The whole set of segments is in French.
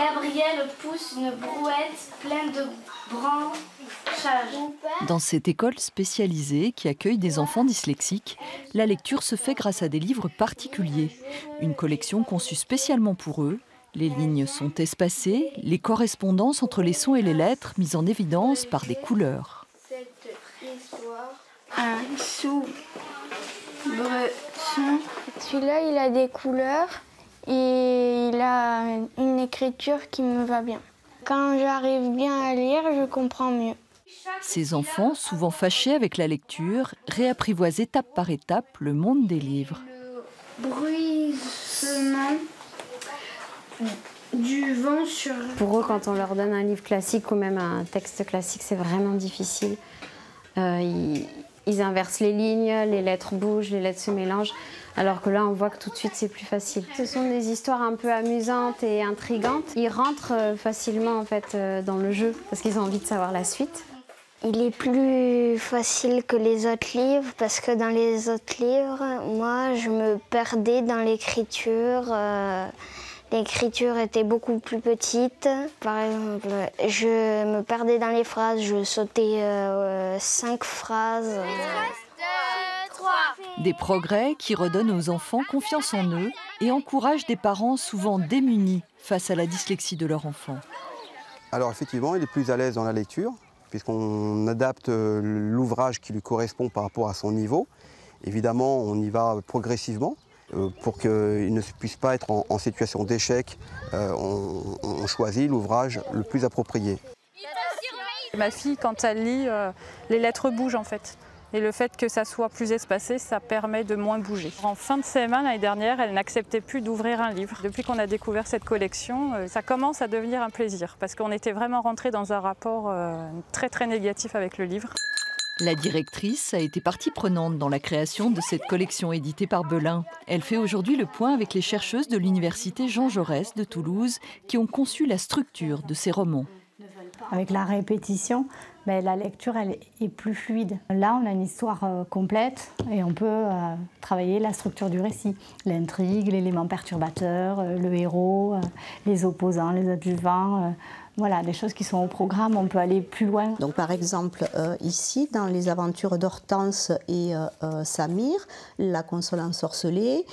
Gabriel pousse une brouette pleine de branchages. Dans cette école spécialisée qui accueille des enfants dyslexiques, la lecture se fait grâce à des livres particuliers. Une collection conçue spécialement pour eux. Les lignes sont espacées, les correspondances entre les sons et les lettres mises en évidence par des couleurs. Cette histoire, un soubreson. Celui-là, il a des couleurs et il a une écriture qui me va bien. Quand j'arrive bien à lire, je comprends mieux. Ces enfants, souvent fâchés avec la lecture, réapprivoisent étape par étape le monde des livres. Le bruissement du vent sur... Pour eux, quand on leur donne un livre classique ou même un texte classique, c'est vraiment difficile. Ils inversent les lignes, les lettres bougent, les lettres se mélangent. Alors que là, on voit que tout de suite, c'est plus facile. Ce sont des histoires un peu amusantes et intrigantes. Ils rentrent facilement en fait, dans le jeu parce qu'ils ont envie de savoir la suite. Il est plus facile que les autres livres parce que dans les autres livres, moi, je me perdais dans l'écriture. L'écriture était beaucoup plus petite. Par exemple, je me perdais dans les phrases, je sautais 5 phrases. Des progrès qui redonnent aux enfants confiance en eux et encouragent des parents souvent démunis face à la dyslexie de leur enfant. Alors effectivement, il est plus à l'aise dans la lecture, puisqu'on adapte l'ouvrage qui lui correspond par rapport à son niveau. Évidemment, on y va progressivement. Pour qu'il ne puisse pas être en situation d'échec, on choisit l'ouvrage le plus approprié. Ma fille, quand elle lit, les lettres bougent en fait. Et le fait que ça soit plus espacé, ça permet de moins bouger. En fin de CM1 l'année dernière, elle n'acceptait plus d'ouvrir un livre. Depuis qu'on a découvert cette collection, ça commence à devenir un plaisir parce qu'on était vraiment rentré dans un rapport très négatif avec le livre. La directrice a été partie prenante dans la création de cette collection éditée par Belin. Elle fait aujourd'hui le point avec les chercheuses de l'université Jean Jaurès de Toulouse qui ont conçu la structure de ces romans. Avec la répétition, la lecture elle est plus fluide. Là, on a une histoire complète et on peut travailler la structure du récit. L'intrigue, l'élément perturbateur, le héros, les opposants, les adjuvants. Voilà, des choses qui sont au programme, on peut aller plus loin. Donc par exemple, ici, dans les aventures d'Hortense et Samir, la console ensorcelée,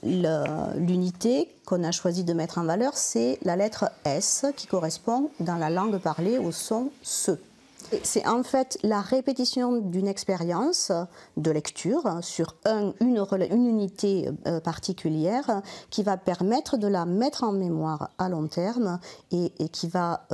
l'unité qu'on a choisi de mettre en valeur, c'est la lettre S qui correspond dans la langue parlée au son SE. C'est en fait la répétition d'une expérience de lecture sur une unité particulière qui va permettre de la mettre en mémoire à long terme et qui va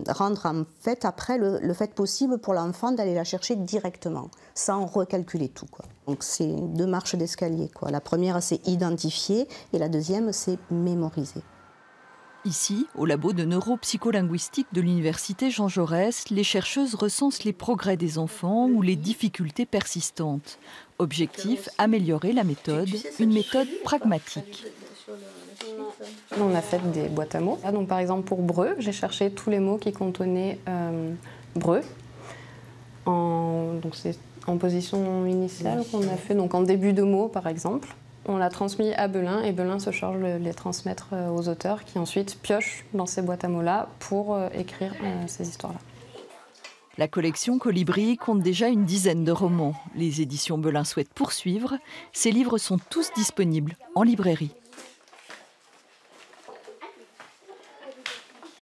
rendre en fait après le fait possible pour l'enfant d'aller la chercher directement, sans recalculer tout, quoi. Donc c'est 2 marches d'escalier, quoi. La première c'est identifier et la deuxième c'est mémoriser. Ici, au labo de neuropsycholinguistique de l'université Jean Jaurès, les chercheuses recensent les progrès des enfants ou les difficultés persistantes. Objectif, améliorer la méthode, une méthode pragmatique. On a fait des boîtes à mots. Donc, par exemple, pour breu, j'ai cherché tous les mots qui contenaient breu. Donc c'est en position initiale qu'on a fait, donc en début de mot, par exemple. On l'a transmis à Belin et Belin se charge de les transmettre aux auteurs qui ensuite piochent dans ces boîtes à mots-là pour écrire ces histoires-là. La collection Colibri compte déjà une dizaine de romans. Les éditions Belin souhaitent poursuivre. Ces livres sont tous disponibles en librairie.